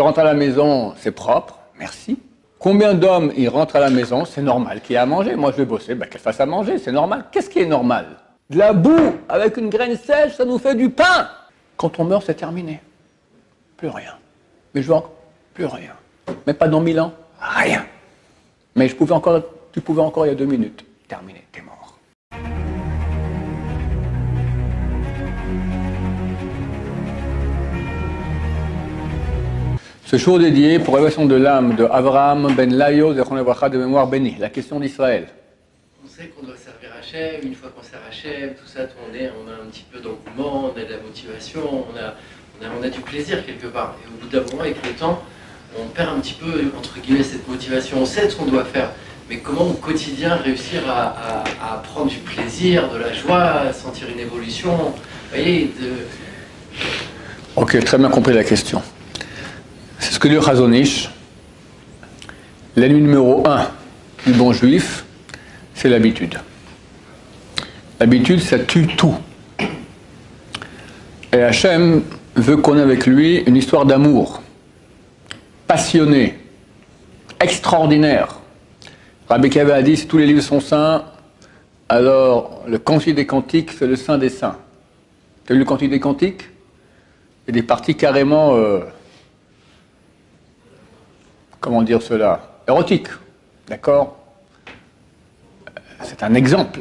Tu rentres à la maison, c'est propre, merci. Combien d'hommes, ils rentrent à la maison, c'est normal qu'il y ait à manger. Moi, je vais bosser, ben, qu'elle fasse à manger, c'est normal. Qu'est-ce qui est normal? De la boue avec une graine sèche, ça nous fait du pain. Quand on meurt, c'est terminé. Plus rien. Mais je veux encore, plus rien. Mais pas dans 1000 ans, rien. Mais tu pouvais encore il y a 2 minutes. Terminé, t'es mort. Ce jour dédié pour l'élévation de l'âme de Avraham ben Layo de mémoire bénie. La question d'Israël. On sait qu'on doit servir Hachem, une fois qu'on sert Hachem, tout ça, on a un petit peu d'engouement, on a de la motivation, on a du plaisir quelque part. Et au bout d'un moment, avec le temps, on perd un petit peu, entre guillemets, cette motivation. On sait ce qu'on doit faire, mais comment au quotidien réussir à prendre du plaisir, de la joie, à sentir une évolution, vous voyez, Ok, très bien compris la question. C'est ce que dit le Chazon Ish. L'ennemi numéro 1 du bon juif, c'est l'habitude. L'habitude, ça tue tout. Et Hachem veut qu'on ait avec lui une histoire d'amour, passionnée, extraordinaire. Rabbi Akiva a dit, si tous les livres sont saints, alors le Cantique des Cantiques, c'est le Saint des Saints. Tu as vu le Cantique des Cantiques? Il y a des parties carrément... comment dire cela, érotique, d'accord? C'est un exemple.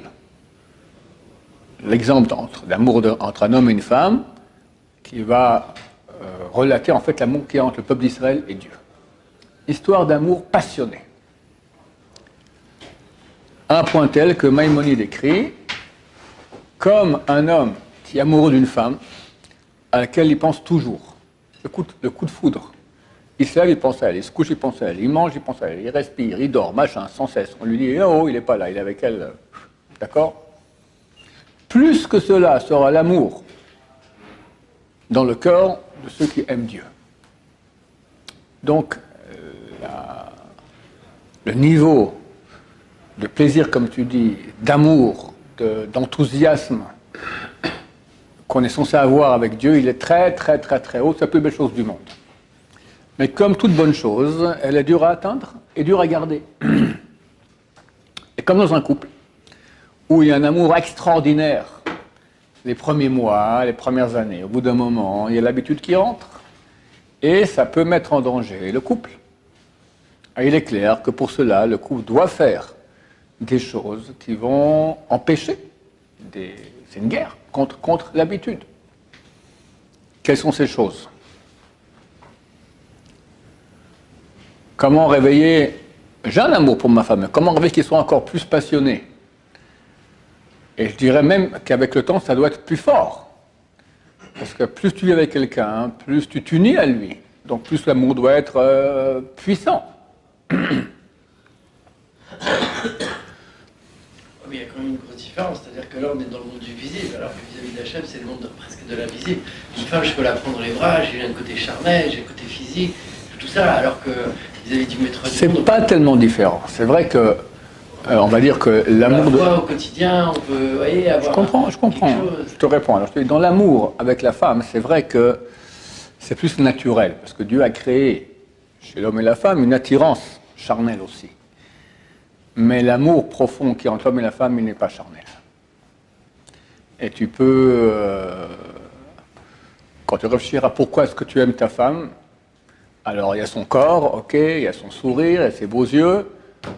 L'exemple d'amour entre un homme et une femme qui va relater en fait l'amour qu'il y a entre le peuple d'Israël et Dieu. Histoire d'amour passionné. Un point tel que Maïmonide écrit comme un homme qui est amoureux d'une femme à laquelle il pense toujours. Le coup de foudre. Il se lève, il pense à elle, il se couche, il pense à elle, il mange, il pense à elle, il respire, il dort, machin, sans cesse. On lui dit, oh, il n'est pas là, il est avec elle. D'accord? Plus que cela sera l'amour dans le cœur de ceux qui aiment Dieu. Donc, le niveau de plaisir, comme tu dis, d'amour, d'enthousiasme qu'on est censé avoir avec Dieu, il est très, très, très, très haut. C'est la plus belle chose du monde. Mais comme toute bonne chose, elle est dure à atteindre et dure à garder. Et comme dans un couple, où il y a un amour extraordinaire, les premiers mois, les premières années, au bout d'un moment, il y a l'habitude qui entre, et ça peut mettre en danger le couple. Et il est clair que pour cela, le couple doit faire des choses qui vont empêcher. C'est une guerre contre l'habitude. Quelles sont ces choses? Comment réveiller... J'ai un amour pour ma femme, comment réveiller qu'il soit encore plus passionné? Et je dirais même qu'avec le temps, ça doit être plus fort. Parce que plus tu vis avec quelqu'un, plus tu t'unis à lui. Donc plus l'amour doit être puissant. Mais il y a quand même une grosse différence, c'est-à-dire que là on est dans le monde du visible, alors que vis-à-vis d'Hachem c'est le monde presque de l'invisible. Une femme, je peux la prendre les bras, j'ai un côté charnel, j'ai un côté physique, tout ça, alors que vis-à-vis du maître du monde... C'est pas tellement différent. C'est vrai que, on va dire que l'amour... Au quotidien, on peut avoir... Je comprends. Je te réponds. Alors, je te dis, dans l'amour avec la femme, c'est vrai que c'est plus naturel, parce que Dieu a créé chez l'homme et la femme une attirance charnelle aussi. Mais l'amour profond qui est entre l'homme et la femme, il n'est pas charnel. Et tu peux, quand tu réfléchis à pourquoi est-ce que tu aimes ta femme, alors il y a son corps, ok, il y a son sourire, il y a ses beaux yeux,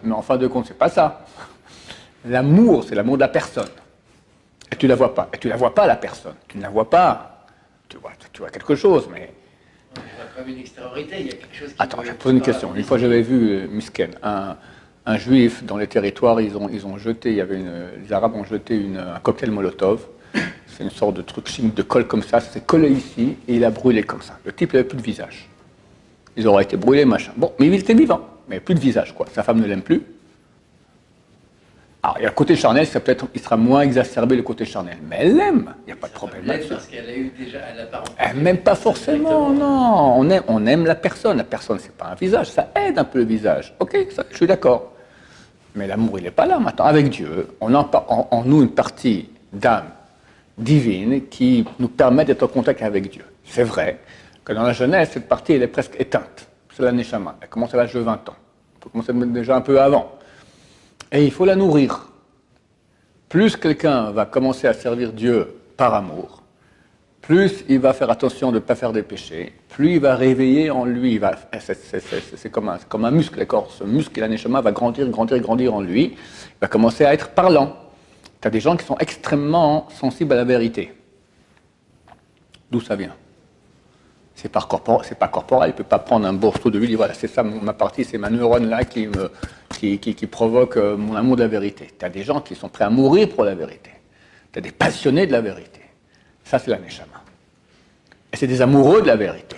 mais en fin de compte, c'est pas ça. L'amour, c'est l'amour de la personne. Et tu la vois pas. Et tu la vois pas, la personne. Tu ne la vois pas. Tu vois quelque chose, mais... Il y a quand même une extériorité, il y a quelque chose qui... Attends, je vais te poser une question. Une fois, j'avais vu, Misken, un juif dans les territoires, ils ont jeté, les Arabes ont jeté un cocktail Molotov. C'est une sorte de truc chimique de colle comme ça s'est collé ici et il a brûlé comme ça. Le type n'avait plus de visage. Ils auraient été brûlés, machin. Bon, mais il était vivant, mais plus de visage, quoi. Sa femme ne l'aime plus. Alors, il y a le côté charnel, il sera moins exacerbé le côté charnel. Mais elle l'aime, il n'y a pas de problème là-dessus. Parce qu'elle a eu déjà, elle n'a pas rencontré. Elle n'aime pas forcément, non. On aime la personne. La personne, c'est pas un visage, ça aide un peu le visage. Ok, ça, je suis d'accord. Mais l'amour, il n'est pas là maintenant. Avec Dieu, on a en nous une partie d'âme divine qui nous permet d'être en contact avec Dieu. C'est vrai, Que dans la jeunesse, cette partie, elle est presque éteinte. C'est la Neshama. Elle commence à l'âge de 20 ans. Il faut commencer déjà un peu avant. Et il faut la nourrir. Plus quelqu'un va commencer à servir Dieu par amour, plus il va faire attention de ne pas faire des péchés, plus il va réveiller en lui, c'est comme un muscle, d'accord? Ce muscle, la Neshama, va grandir en lui, il va commencer à être parlant. Tu as des gens qui sont extrêmement sensibles à la vérité. D'où ça vient? C'est pas corporel, il ne peut pas prendre un morceau de l'huile, voilà, c'est ça ma partie, c'est ma neurone là qui provoque mon amour de la vérité. Tu as des gens qui sont prêts à mourir pour la vérité. Tu as des passionnés de la vérité. Ça, c'est la Neshama. Et c'est des amoureux de la vérité.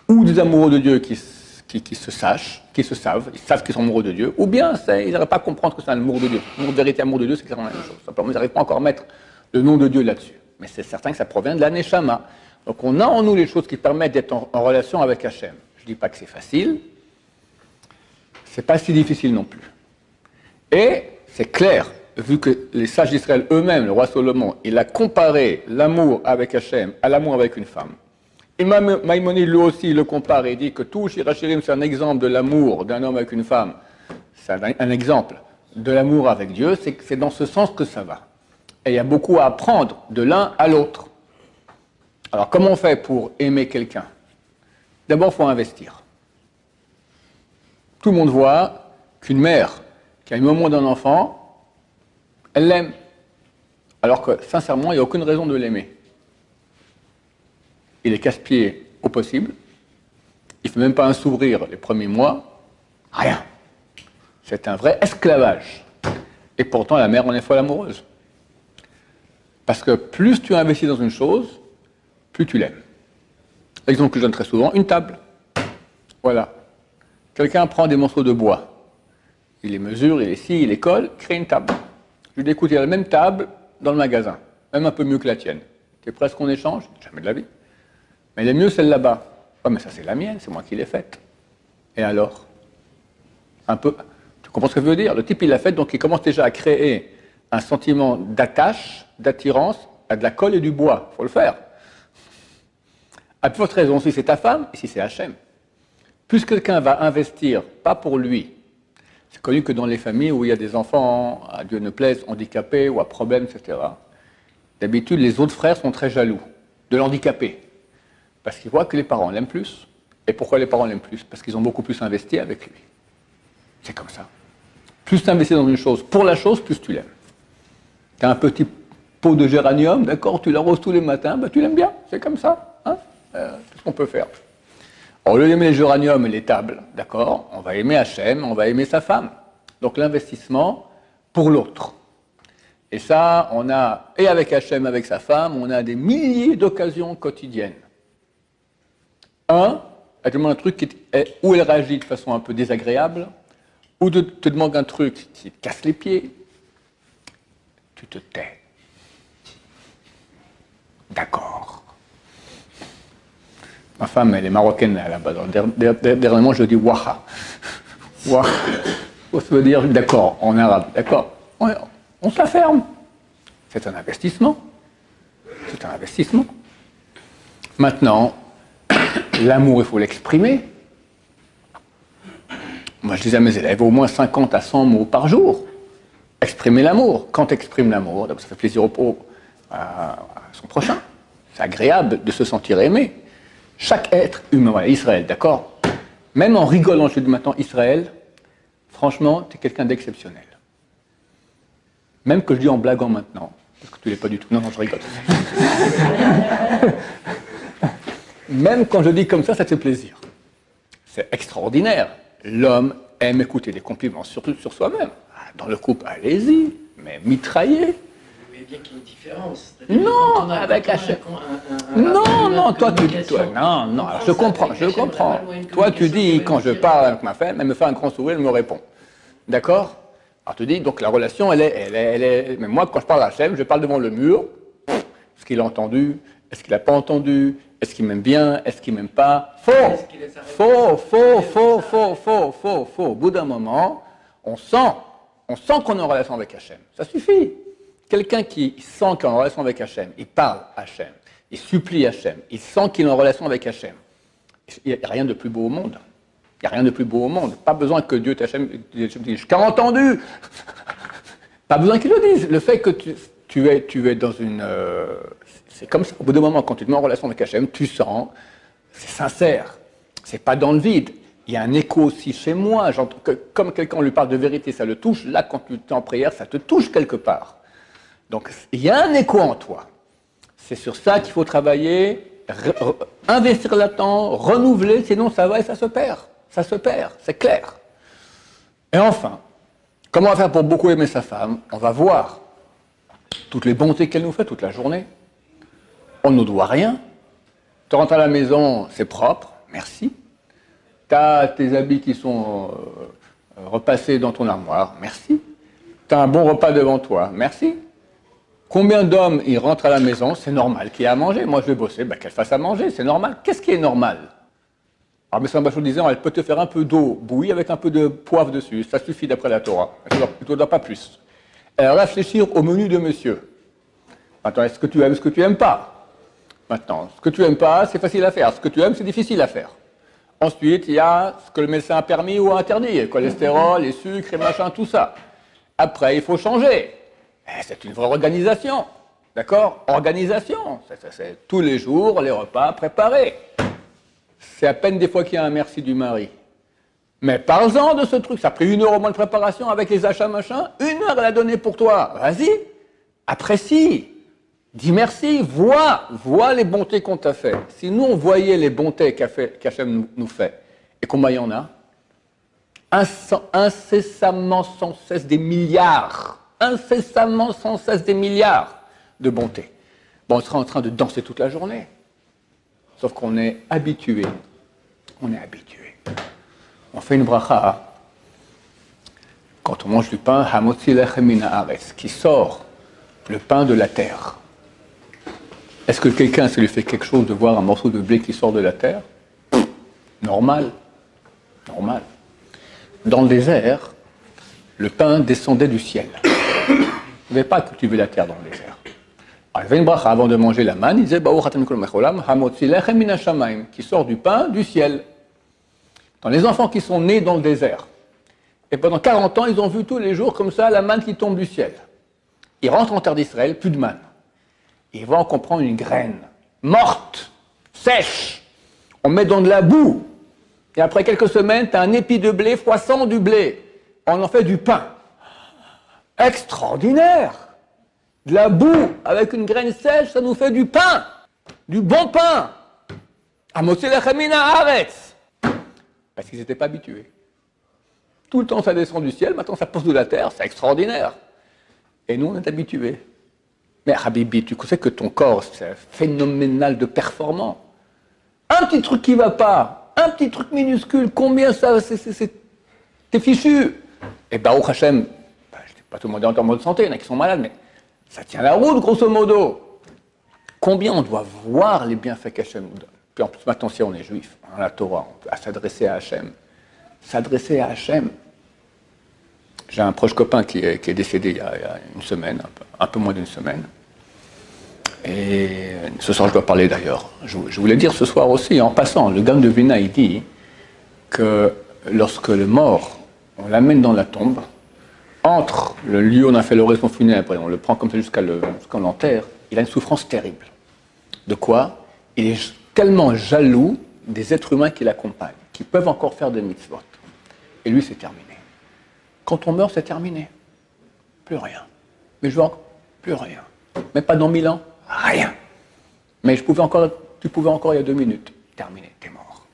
Ou des amoureux de Dieu qui se savent, ils savent qu'ils sont amoureux de Dieu, ou bien ils n'arrivent pas à comprendre que c'est un amour de Dieu. Amour de vérité, amour de Dieu, c'est clairement la même chose. Simplement, ils n'arrivent pas encore à mettre le nom de Dieu là-dessus. Mais c'est certain que ça provient de la Neshama. Donc on a en nous les choses qui permettent d'être en relation avec Hachem. Je ne dis pas que c'est facile, c'est pas si difficile non plus. Et c'est clair, vu que les sages d'Israël eux-mêmes, le roi Salomon, il a comparé l'amour avec Hachem à l'amour avec une femme. Et Maïmonide lui aussi le compare et dit que tout Shirachirim, c'est un exemple de l'amour d'un homme avec une femme. C'est un exemple de l'amour avec Dieu, c'est dans ce sens que ça va. Et il y a beaucoup à apprendre de l'un à l'autre. Alors, comment on fait pour aimer quelqu'un? D'abord, il faut investir. Tout le monde voit qu'une mère qui a eu le moment d'un enfant, elle l'aime. Alors que, sincèrement, il n'y a aucune raison de l'aimer. Il est casse-pied au possible. Il ne fait même pas un sourire les premiers mois. Rien. C'est un vrai esclavage. Et pourtant, la mère en est folle amoureuse. Parce que plus tu investis dans une chose, plus tu l'aimes. L'exemple que je donne très souvent, une table. Voilà. Quelqu'un prend des morceaux de bois. Il les mesure, il les scie, il les colle, crée une table. Je lui dis, écoute, il y a la même table dans le magasin, même un peu mieux que la tienne. Tu es prêt à ce qu'on échange? Jamais de la vie. Mais elle est mieux celle là-bas. Oh, mais ça c'est la mienne, c'est moi qui l'ai faite. Et alors? Un peu. Tu comprends ce que je veux dire? Le type il l'a faite, donc il commence déjà à créer un sentiment d'attache, d'attirance, à de la colle et du bois. Il faut le faire. À plus forte raison, si c'est ta femme et si c'est Hachem. Plus quelqu'un va investir, pas pour lui. C'est connu que dans les familles où il y a des enfants, à Dieu ne plaise, handicapés ou à problème, etc., d'habitude, les autres frères sont très jaloux de l'handicapé. Parce qu'ils voient que les parents l'aiment plus. Et pourquoi les parents l'aiment plus? Parce qu'ils ont beaucoup plus investi avec lui. C'est comme ça. Plus tu investis dans une chose, pour la chose, plus tu l'aimes. Tu as un petit pot de géranium, d'accord, tu l'arroses tous les matins, ben, tu l'aimes bien, c'est comme ça. Hein, c'est ce qu'on peut faire. Au lieu d'aimer les géraniums et les tables, d'accord, on va aimer Hachem, on va aimer sa femme. Donc l'investissement pour l'autre. Et ça, on a, et avec Hachem, avec sa femme, on a des milliers d'occasions quotidiennes. Elle te demande un truc où elle réagit de façon un peu désagréable, ou te demande un truc qui te casse les pieds, tu te tais. D'accord. Ma femme, elle est marocaine là-bas. Dernièrement, je dis waha. Waha. Ça veut dire d'accord en arabe. D'accord. On se la ferme. C'est un investissement. C'est un investissement. Maintenant, l'amour, il faut l'exprimer. Moi, je dis à mes élèves, au moins 50 à 100 mots par jour. Exprimer l'amour. Quand tu exprimes l'amour, ça fait plaisir à son prochain. C'est agréable de se sentir aimé. Chaque être humain, voilà, Israël, d'accord? Même en rigolant, je dis maintenant Israël, franchement, tu es quelqu'un d'exceptionnel. Même que je dis en blaguant maintenant, parce que tu ne l'es pas du tout. Non, je rigole. Même quand je dis comme ça te fait plaisir. C'est extraordinaire. L'homme aime écouter des compliments, surtout sur soi-même. Dans le couple, allez-y, mais mitraillez. Vous voyez bien qu'il y a une différence. Non, avec Hachem. Non, toi tu dis, non, alors je comprends. Toi tu dis, quand je parle avec ma femme, elle me fait un grand sourire, elle me répond. D'accord? Alors tu dis, donc la relation, elle est. Mais moi, quand je parle à Hachem, je parle devant le mur. Est-ce qu'il a entendu? Est-ce qu'il n'a pas entendu? Est-ce qu'il m'aime bien? Est-ce qu'il m'aime pas? Faux. Au bout d'un moment, on sent qu'on est en relation avec Hachem. Ça suffit. Quelqu'un qui sent qu'il est en relation avec Hachem, il parle à Hachem, Il supplie Hachem. Il sent qu'il est en relation avec Hachem. Il n'y a rien de plus beau au monde. Il n'y a rien de plus beau au monde. Pas besoin que Dieu t'Hachem dise « Je t'ai entendu !» Pas besoin qu'il le dise. Le fait que tu es dans une... c'est comme ça. Au bout d'un moment, quand tu te mets en relation avec Hachem, tu sens, c'est sincère. C'est pas dans le vide. Il y a un écho aussi chez moi. Comme quelqu'un lui parle de vérité, ça le touche. Là, quand tu es en prière, ça te touche quelque part. Donc, il y a un écho en toi. C'est sur ça qu'il faut travailler, investir là-dedans, renouveler, sinon ça va et ça se perd. Ça se perd, c'est clair. Et enfin, comment on va faire pour beaucoup aimer sa femme? On va voir toutes les bontés qu'elle nous fait toute la journée. On ne nous doit rien. Tu rentres à la maison, c'est propre, merci. Tu as tes habits qui sont repassés dans ton armoire, merci. Tu as un bon repas devant toi, merci. Combien d'hommes, ils rentrent à la maison, c'est normal qu'il y ait à manger. Moi, je vais bosser, qu'elle fasse à manger, c'est normal. Qu'est-ce qui est normal? Alors, M. Bachot disait, elle peut te faire un peu d'eau bouillie avec un peu de poivre dessus. Ça suffit d'après la Torah. Elle ne te doit pas plus. Alors, réfléchir au menu de monsieur. Maintenant, est-ce que tu aimes, ce que tu n'aimes pas? Maintenant, ce que tu n'aimes pas, c'est facile à faire. Ce que tu aimes, c'est difficile à faire. Ensuite, il y a ce que le médecin a permis ou a interdit. Le cholestérol, les sucres et machin, tout ça. Après, il faut changer. C'est une vraie organisation. D'accord? Organisation. C'est tous les jours, les repas préparés. C'est à peine des fois qu'il y a un merci du mari. Mais parle-en de ce truc. Ça a pris 1 heure au moins de préparation avec les achats, machin. 1 heure, elle a donné pour toi. Vas-y. Apprécie. Dis merci. Vois les bontés qu'on t'a fait. Si nous, on voyait les bontés qu'Hachem nous fait, et combien il y en a? Incessamment, sans cesse, des milliards. Incessamment, sans cesse, des milliards de bontés. Bon, on sera en train de danser toute la journée. Sauf qu'on est habitué. On est habitué. On fait une bracha quand on mange du pain, hamotzi lechem min haaretz, qui sort le pain de la terre. Est-ce que quelqu'un, ça lui fait quelque chose de voir un morceau de blé qui sort de la terre? Normal. Normal. Dans le désert, le pain descendait du ciel. Il n'y avait pas cultivé la terre dans le désert. Alors, il y avait une bracha avant de manger la manne, il disait qui sort du pain du ciel. Dans les enfants qui sont nés dans le désert. Et pendant 40 ans, ils ont vu tous les jours comme ça la manne qui tombe du ciel. Ils rentrent en terre d'Israël, plus de manne. Ils vont comprendre une graine morte, sèche. On met dans de la boue. Et après quelques semaines, tu as un épi de blé froissant du blé. On en fait du pain. Extraordinaire! De la boue avec une graine sèche, ça nous fait du pain. Du bon pain. Hamotzi lechem min haaretz. Parce qu'ils n'étaient pas habitués. Tout le temps, ça descend du ciel, maintenant ça pousse de la terre, c'est extraordinaire. Et nous, on est habitués. Mais Habibi, tu sais que ton corps, c'est phénoménal de performant. Un petit truc qui ne va pas, un petit truc minuscule, combien ça, t'es fichu. Et Baruch Hashem, je dis pas tout le monde est en mode santé, il y en a qui sont malades, mais ça tient la route, grosso modo. Combien on doit voir les bienfaits qu'Hachem nous donne. Puis en plus, maintenant, si on est juif, on a la Torah, on peut s'adresser à Hachem. S'adresser à Hachem. J'ai un proche copain qui est décédé il y a une semaine, un peu moins d'une semaine. Et ce soir, je dois parler d'ailleurs. Je voulais dire ce soir aussi, en passant, le Gaon de Vilna, il dit que lorsque le mort, on l'amène dans la tombe, entre le lieu où on a fait l'oraison funèbre et on le prend comme ça jusqu'à qu'on l'enterre, il a une souffrance terrible. De quoi? Il est tellement jaloux des êtres humains qui l'accompagnent, qui peuvent encore faire des mitzvot. Et lui, c'est terminé. Quand on meurt, c'est terminé. Plus rien. Mais je veux encore plus rien. Mais pas dans 1000 ans, rien. Mais tu pouvais encore il y a 2 minutes. Terminé, t'es mort.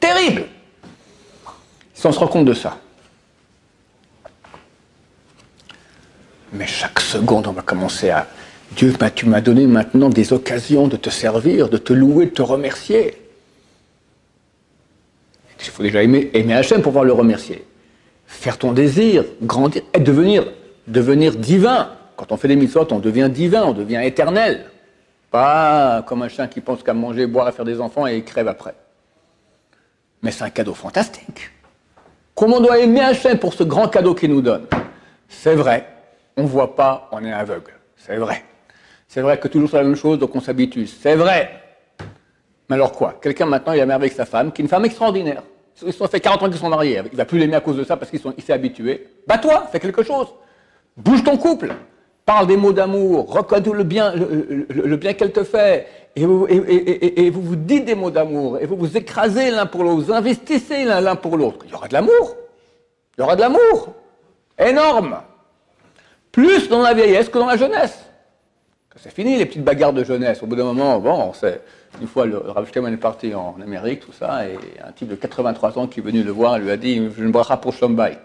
Terrible! Si on se rend compte de ça. Mais chaque seconde, on va commencer à... Dieu, tu m'as donné maintenant des occasions de te servir, de te louer, de te remercier. Il faut déjà aimer Hachem pour pouvoir le remercier. Faire ton désir, grandir, et devenir divin. Quand on fait des mitzvot, on devient divin, on devient éternel. Pas comme un chien qui pense qu'à manger, boire, à faire des enfants et il crève après. Mais c'est un cadeau fantastique. Comment on doit aimer Hachem pour ce grand cadeau qu'il nous donne? C'est vrai, on ne voit pas, on est aveugle. C'est vrai. C'est vrai que toujours c'est la même chose, donc on s'habitue. C'est vrai. Mais alors quoi? Quelqu'un maintenant, il est marié avec sa femme, qui est une femme extraordinaire. Ils sont fait 40 ans qu'ils sont mariés. Il ne va plus l'aimer à cause de ça parce qu'il s'est habitué. Bats-toi, fais quelque chose. Bouge ton couple. Parle des mots d'amour. Reconnais le bien qu'elle te fait. Et vous vous dites des mots d'amour. Et vous vous écrasez l'un pour l'autre. Vous investissez l'un pour l'autre. Il y aura de l'amour. Il y aura de l'amour. Énorme. Plus dans la vieillesse que dans la jeunesse. C'est fini les petites bagarres de jeunesse. Au bout d'un moment, bon, une fois le Rav Shlomo est parti en Amérique, tout ça, et un type de 83 ans qui est venu le voir, lui a dit « Je ne bracha pour Shalom Bayit ».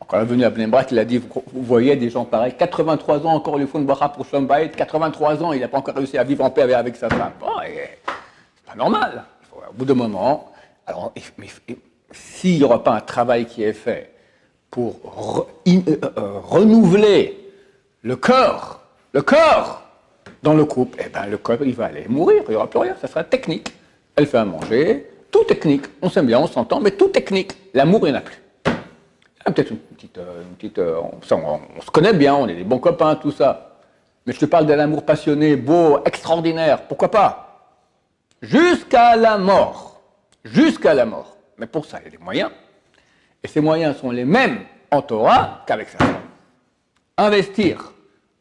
Quand il est venu à Bnei Brak, il a dit « Vous voyez des gens pareils, 83 ans encore, il faut une bracha pour Shalom Bayit, 83 ans, il n'a pas encore réussi à vivre en paix avec sa femme. » Bon, c'est pas normal. Au bout d'un moment, alors, s'il n'y aura pas un travail qui est fait pour renouveler le corps dans le couple, eh ben le corps il va aller mourir, il n'y aura plus rien, ça sera technique. Elle fait à manger, tout technique. On s'aime bien, on s'entend, mais tout technique. L'amour, il n'y en a plus. Peut-être une petite on se connaît bien, on est des bons copains, tout ça. Mais je te parle d'un amour passionné, beau, extraordinaire, pourquoi pas? Jusqu'à la mort. Jusqu'à la mort. Mais pour ça, il y a des moyens. Et ces moyens sont les mêmes en Torah qu'avec sa femme. Investir,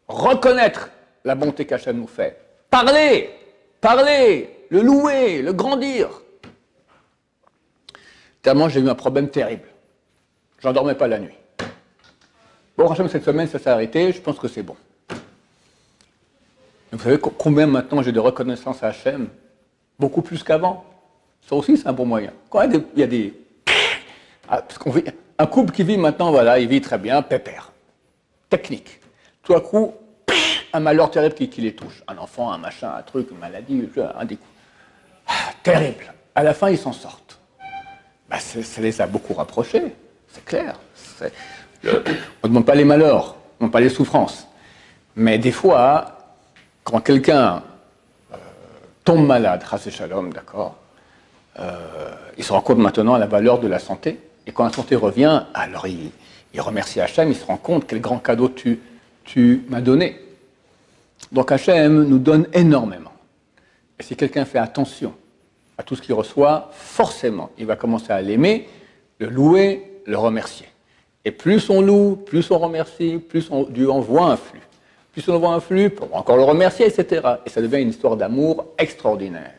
reconnaître la bonté qu'Hachem nous fait. Parler, le louer, le grandir. Tellement j'ai eu un problème terrible. J'en dormais pas la nuit. Bon, Hachem, cette semaine, ça s'est arrêté, je pense que c'est bon. Vous savez combien maintenant j'ai de reconnaissance à Hachem? Beaucoup plus qu'avant. Ça aussi, c'est un bon moyen. Quand il y a des... parce qu'on vit... Un couple qui vit maintenant, voilà, il vit très bien, pépère. Technique. Tout à coup, un malheur terrible qui les touche. Un enfant, un machin, un truc, une maladie, un des coups. Terrible. À la fin, ils s'en sortent. Bah, ça les a beaucoup rapprochés, c'est clair. On ne demande pas les malheurs, on ne demande pas les souffrances. Mais des fois, quand quelqu'un tombe malade, Chas Shalom, d'accord, il se rend compte maintenant à la valeur de la santé. Et quand la santé revient, alors il remercie Hachem, il se rend compte quel grand cadeau tu m'as donné. Donc Hachem nous donne énormément. Et si quelqu'un fait attention à tout ce qu'il reçoit, forcément, il va commencer à l'aimer, le louer, le remercier. Et plus on loue, plus on remercie, plus Dieu envoie un flux. Plus on envoie un flux, pour encore le remercier, etc. Et ça devient une histoire d'amour extraordinaire.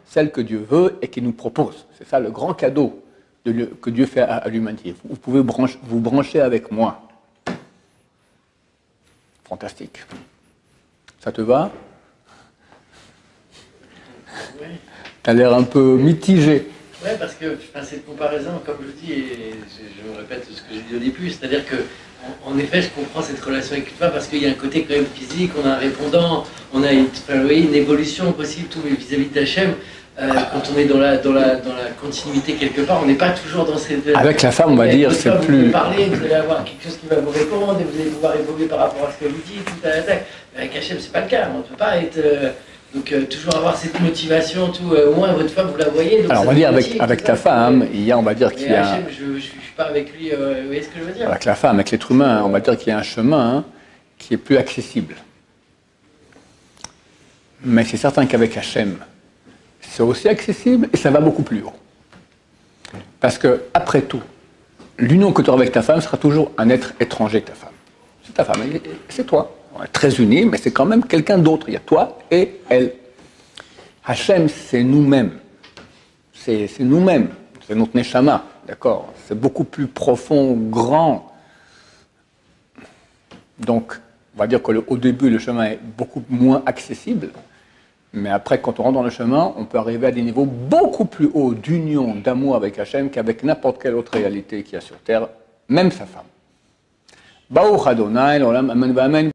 Celle que Dieu veut et qu'il nous propose. C'est ça le grand cadeau que Dieu fait à l'humanité. Vous pouvez vous brancher avec moi. Fantastique. Ça te va? Oui. Tu as l'air un peu mitigé. Oui, parce que cette comparaison, comme je dis, et je me répète ce que j'ai dit au début, c'est-à-dire que, en effet, je comprends cette relation avec toi parce qu'il y a un côté quand même physique, on a un répondant, on a une évolution possible tout vis-à-vis d'Hachem. Quand on est dans la continuité quelque part, on n'est pas toujours dans cette... Avec la femme, on va dire, c'est plus... Vous allez parler, vous allez avoir quelque chose qui va vous répondre, et vous allez pouvoir évoluer par rapport à ce qu'elle vous dit, tout à l'attaque. Avec Hachem, c'est pas le cas, on ne peut pas être... toujours avoir cette motivation, tout, au moins votre femme, vous la voyez. Donc alors, on va dire, avec ta femme, il y a, on va dire qu'il y a... Hachem, je ne suis pas avec lui, vous voyez ce que je veux dire? Avec la femme, avec l'être humain, on va dire qu'il y a un chemin qui est plus accessible. Mais c'est certain qu'avec Hachem, c'est aussi accessible et ça va beaucoup plus haut. Parce que, après tout, l'union que tu auras avec ta femme sera toujours un être étranger que ta femme. C'est ta femme, c'est toi. On est très unis, mais c'est quand même quelqu'un d'autre. Il y a toi et elle. Hachem, c'est nous-mêmes. C'est nous-mêmes. C'est notre neshama, d'accord? C'est beaucoup plus profond, grand. Donc, on va dire qu'au début, le chemin est beaucoup moins accessible. Mais après, quand on rentre dans le chemin, on peut arriver à des niveaux beaucoup plus hauts d'union, d'amour avec Hachem qu'avec n'importe quelle autre réalité qu'il y a sur Terre, même sa femme. Baruch Adonai, l'olam, amen, amen.